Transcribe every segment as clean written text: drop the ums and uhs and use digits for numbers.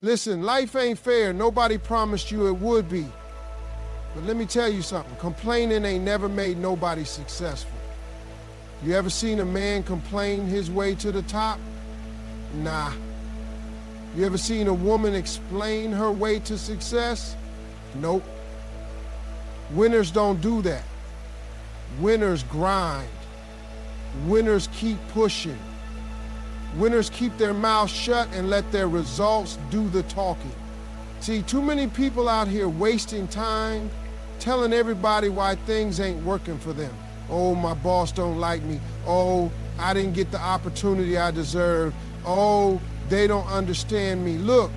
Listen, life ain't fair. Nobody promised you it would be. But let me tell you something. Complaining ain't never made nobody successful. You ever seen a man complain his way to the top? Nah. You ever seen a woman explain her way to success? Nope. Winners don't do that. Winners grind. Winners keep pushing. Winners keep their mouths shut and let their results do the talking. See, too many people out here wasting time telling everybody why things ain't working for them. Oh, my boss don't like me. Oh, I didn't get the opportunity I deserved. Oh, they don't understand me. Look,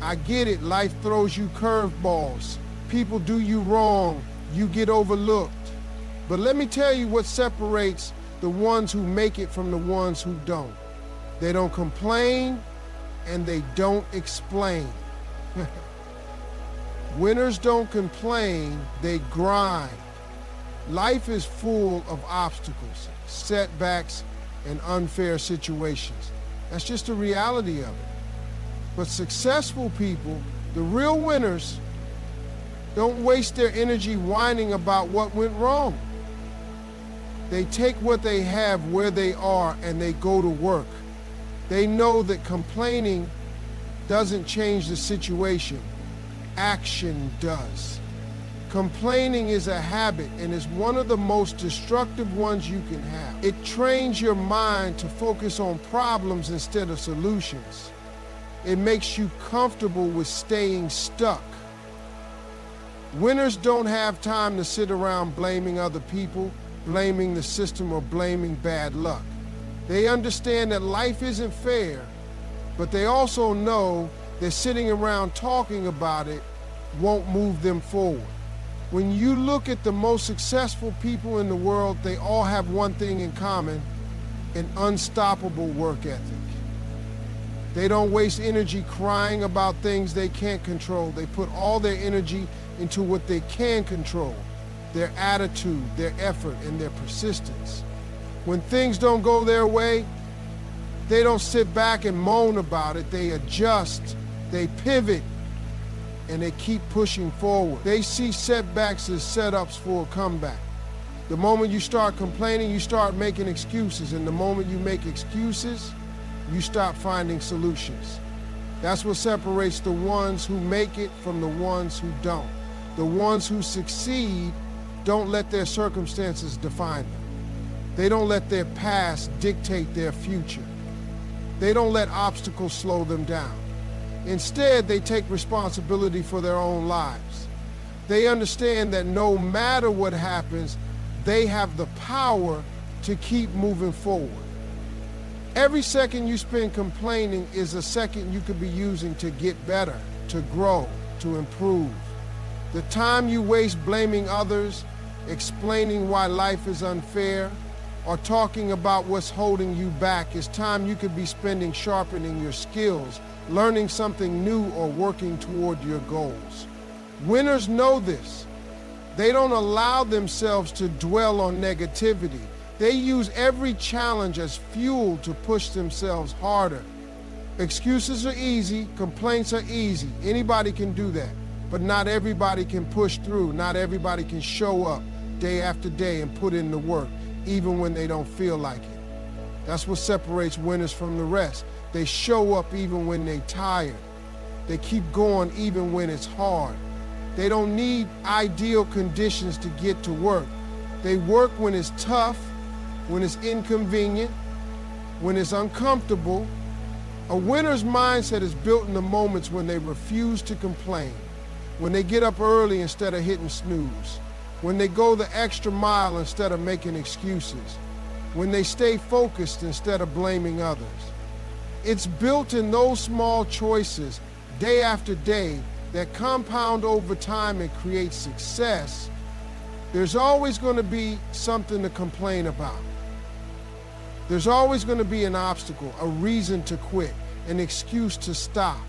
I get it. Life throws you curveballs. People do you wrong. You get overlooked. But let me tell you what separates the ones who make it from the ones who don't. They don't complain and they don't explain. Winners don't complain, they grind. Life is full of obstacles, setbacks, and unfair situations. That's just the reality of it. But successful people, the real winners, don't waste their energy whining about what went wrong. They take what they have where they are and they go to work. They know that complaining doesn't change the situation. Action does. Complaining is a habit and is one of the most destructive ones you can have. It trains your mind to focus on problems instead of solutions. It makes you comfortable with staying stuck. Winners don't have time to sit around blaming other people, blaming the system, or blaming bad luck. They understand that life isn't fair, but they also know that sitting around talking about it won't move them forward. When you look at the most successful people in the world, they all have one thing in common: an unstoppable work ethic. They don't waste energy crying about things they can't control. They put all their energy into what they can control: their attitude, their effort, and their persistence. When things don't go their way, they don't sit back and moan about it. They adjust, they pivot, and they keep pushing forward. They see setbacks as setups for a comeback. The moment you start complaining, you start making excuses. And the moment you make excuses, you stop finding solutions. That's what separates the ones who make it from the ones who don't. The ones who succeed don't let their circumstances define them. They don't let their past dictate their future. They don't let obstacles slow them down. Instead, they take responsibility for their own lives. They understand that no matter what happens, they have the power to keep moving forward. Every second you spend complaining is a second you could be using to get better, to grow, to improve. The time you waste blaming others, explaining why life is unfair, or talking about what's holding you back is time you could be spending sharpening your skills, learning something new, or working toward your goals. Winners know this. They don't allow themselves to dwell on negativity. They use every challenge as fuel to push themselves harder. Excuses are easy, complaints are easy. Anybody can do that. But not everybody can push through. Not everybody can show up day after day and put in the work, even when they don't feel like it. That's what separates winners from the rest. They show up even when they're tired. They keep going even when it's hard. They don't need ideal conditions to get to work. They work when it's tough, when it's inconvenient, when it's uncomfortable. A winner's mindset is built in the moments when they refuse to complain, when they get up early instead of hitting snooze, when they go the extra mile instead of making excuses, when they stay focused instead of blaming others. It's built in those small choices, day after day, that compound over time and create success. There's always going to be something to complain about. There's always going to be an obstacle, a reason to quit, an excuse to stop.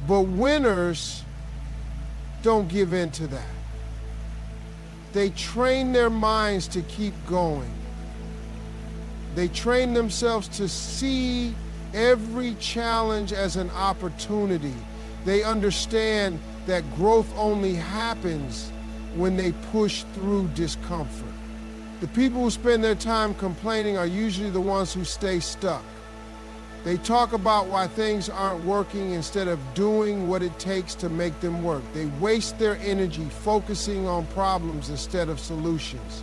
But winners don't give in to that. They train their minds to keep going. They train themselves to see every challenge as an opportunity. They understand that growth only happens when they push through discomfort. The people who spend their time complaining are usually the ones who stay stuck. They talk about why things aren't working instead of doing what it takes to make them work. They waste their energy focusing on problems instead of solutions.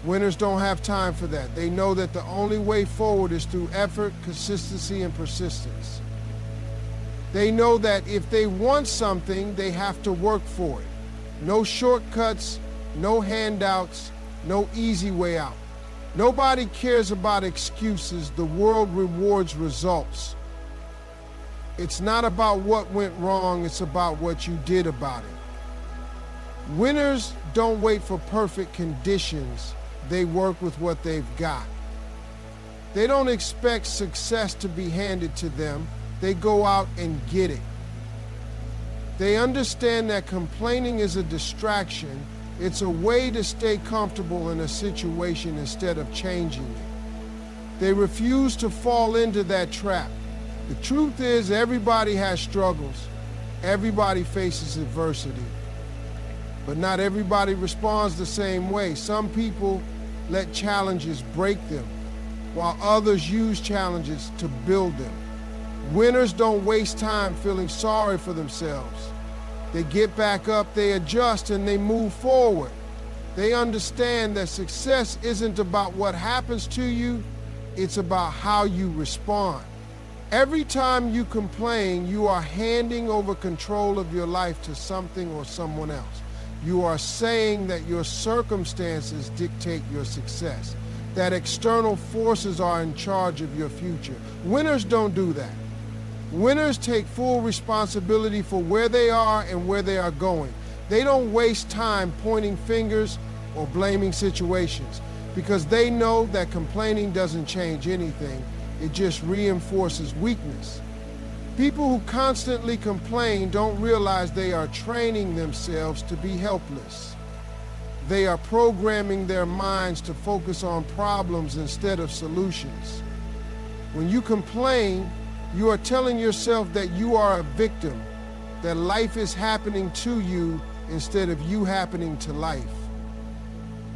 Winners don't have time for that. They know that the only way forward is through effort, consistency, and persistence. They know that if they want something, they have to work for it. No shortcuts, no handouts, no easy way out. Nobody cares about excuses. The world rewards results. It's not about what went wrong, it's about what you did about it. Winners don't wait for perfect conditions. They work with what they've got. They don't expect success to be handed to them. They go out and get it. They understand that complaining is a distraction. It's a way to stay comfortable in a situation instead of changing it. They refuse to fall into that trap. The truth is, everybody has struggles. Everybody faces adversity. But not everybody responds the same way. Some people let challenges break them, while others use challenges to build them. Winners don't waste time feeling sorry for themselves. They get back up, they adjust, and they move forward. They understand that success isn't about what happens to you, it's about how you respond. Every time you complain, you are handing over control of your life to something or someone else. You are saying that your circumstances dictate your success, that external forces are in charge of your future. Winners don't do that. Winners take full responsibility for where they are and where they are going. They don't waste time pointing fingers or blaming situations because they know that complaining doesn't change anything. It just reinforces weakness. People who constantly complain don't realize they are training themselves to be helpless. They are programming their minds to focus on problems instead of solutions. When you complain, you are telling yourself that you are a victim, that life is happening to you instead of you happening to life.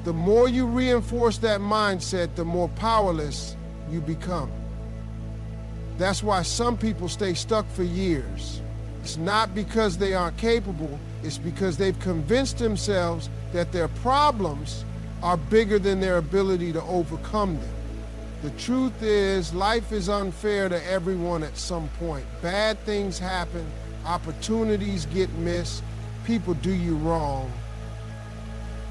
The more you reinforce that mindset, the more powerless you become. That's why some people stay stuck for years. It's not because they aren't capable, it's because they've convinced themselves that their problems are bigger than their ability to overcome them. The truth is, life is unfair to everyone at some point. Bad things happen, opportunities get missed, people do you wrong.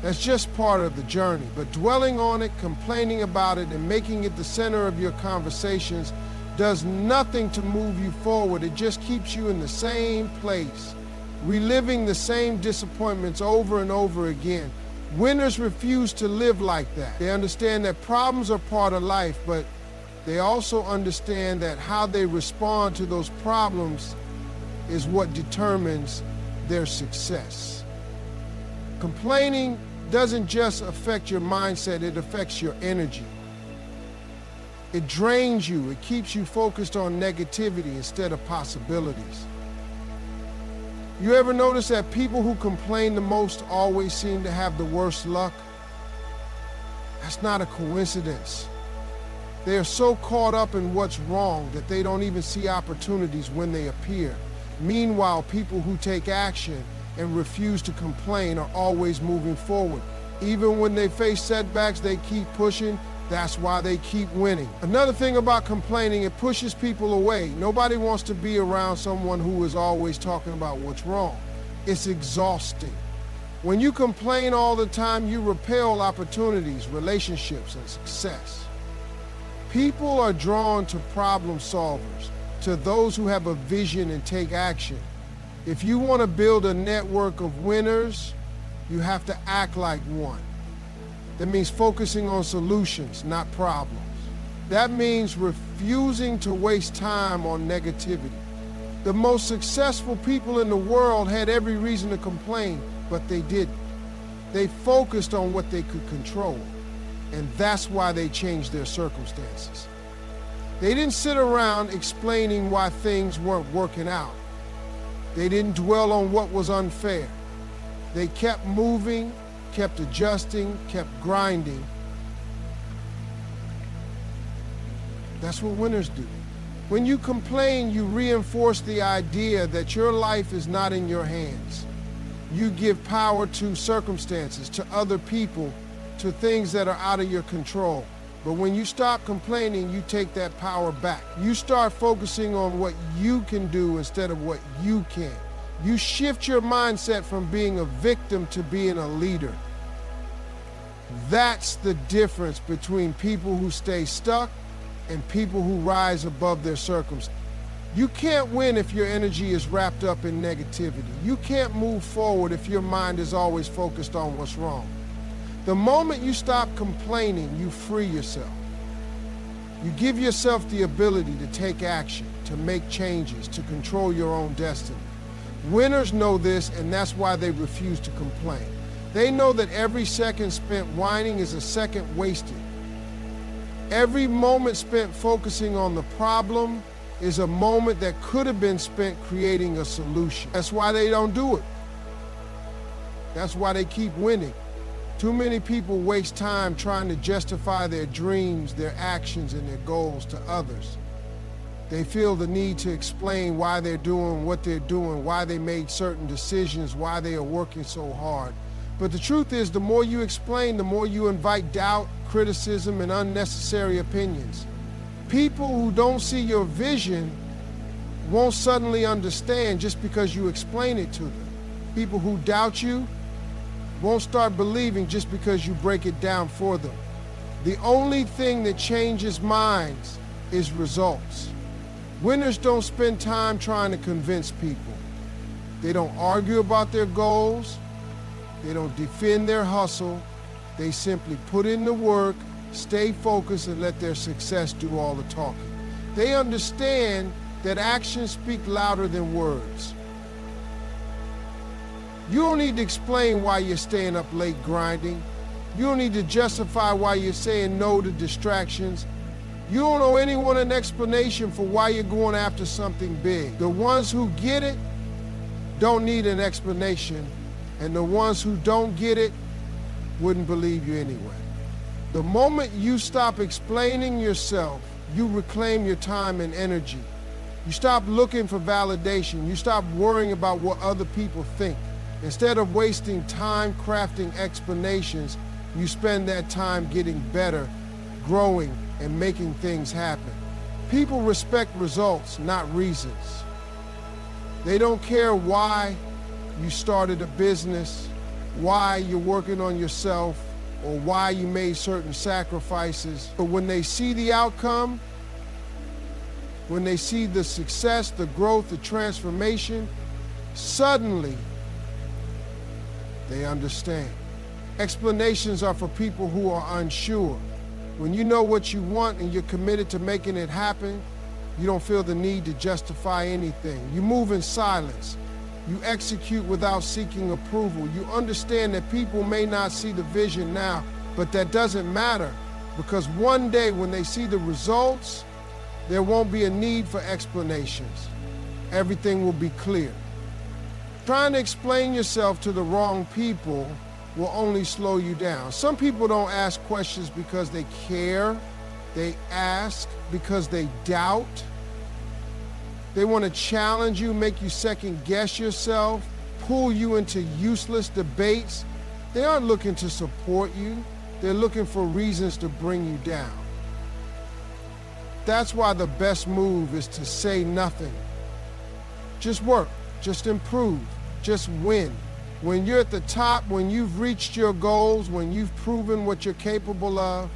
That's just part of the journey. But dwelling on it, complaining about it, and making it the center of your conversations does nothing to move you forward. It just keeps you in the same place, reliving the same disappointments over and over again. Winners refuse to live like that. They understand that problems are part of life, but they also understand that how they respond to those problems is what determines their success. Complaining doesn't just affect your mindset, it affects your energy. It drains you, it keeps you focused on negativity instead of possibilities. You ever notice that people who complain the most always seem to have the worst luck? That's not a coincidence. They are so caught up in what's wrong that they don't even see opportunities when they appear. Meanwhile, people who take action and refuse to complain are always moving forward. Even when they face setbacks, they keep pushing. That's why they keep winning. Another thing about complaining, it pushes people away. Nobody wants to be around someone who is always talking about what's wrong. It's exhausting. When you complain all the time, you repel opportunities, relationships, and success. People are drawn to problem solvers, to those who have a vision and take action. If you want to build a network of winners, you have to act like one. That means focusing on solutions, not problems. That means refusing to waste time on negativity. The most successful people in the world had every reason to complain, but they didn't. They focused on what they could control, and that's why they changed their circumstances. They didn't sit around explaining why things weren't working out. They didn't dwell on what was unfair. They kept moving, kept adjusting, kept grinding. That's what winners do. When you complain, you reinforce the idea that your life is not in your hands. You give power to circumstances, to other people, to things that are out of your control. But when you stop complaining, you take that power back. You start focusing on what you can do instead of what you can. You shift your mindset from being a victim to being a leader. That's the difference between people who stay stuck and people who rise above their circumstances. You can't win if your energy is wrapped up in negativity. You can't move forward if your mind is always focused on what's wrong. The moment you stop complaining, you free yourself. You give yourself the ability to take action, to make changes, to control your own destiny. Winners know this, and that's why they refuse to complain. They know that every second spent whining is a second wasted. Every moment spent focusing on the problem is a moment that could have been spent creating a solution. That's why they don't do it. That's why they keep winning. Too many people waste time trying to justify their dreams, their actions, and their goals to others. They feel the need to explain why they're doing what they're doing, why they made certain decisions, why they are working so hard. But the truth is, the more you explain, the more you invite doubt, criticism, and unnecessary opinions. People who don't see your vision won't suddenly understand just because you explain it to them. People who doubt you won't start believing just because you break it down for them. The only thing that changes minds is results. Winners don't spend time trying to convince people. They don't argue about their goals. They don't defend their hustle. They simply put in the work, stay focused, and let their success do all the talking. They understand that actions speak louder than words. You don't need to explain why you're staying up late grinding. You don't need to justify why you're saying no to distractions. You don't owe anyone an explanation for why you're going after something big. The ones who get it don't need an explanation, and the ones who don't get it wouldn't believe you anyway. The moment you stop explaining yourself, you reclaim your time and energy. You stop looking for validation. You stop worrying about what other people think. Instead of wasting time crafting explanations, you spend that time getting better, growing, and making things happen. People respect results, not reasons. They don't care why you started a business, why you're working on yourself, or why you made certain sacrifices. But when they see the outcome, when they see the success, the growth, the transformation, suddenly they understand. Explanations are for people who are unsure. When you know what you want and you're committed to making it happen, you don't feel the need to justify anything. You move in silence. You execute without seeking approval. You understand that people may not see the vision now, but that doesn't matter, because one day when they see the results, there won't be a need for explanations. Everything will be clear. Trying to explain yourself to the wrong people will only slow you down. Some people don't ask questions because they care. They ask because they doubt. They want to challenge you, make you second guess yourself, pull you into useless debates. They aren't looking to support you. They're looking for reasons to bring you down. That's why the best move is to say nothing. Just work, just improve, just win. When you're at the top, when you've reached your goals, when you've proven what you're capable of,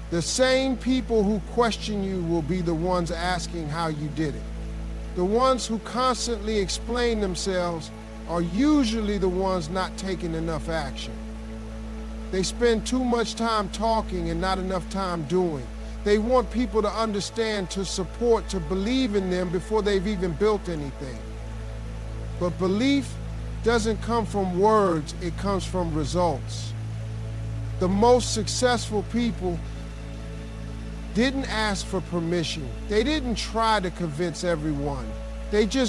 the same people who question you will be the ones asking how you did it. The ones who constantly explain themselves are usually the ones not taking enough action. They spend too much time talking and not enough time doing. They want people to understand, to support, to believe in them before they've even built anything. But belief doesn't come from words, it comes from results. The most successful people didn't ask for permission. They didn't try to convince everyone. They just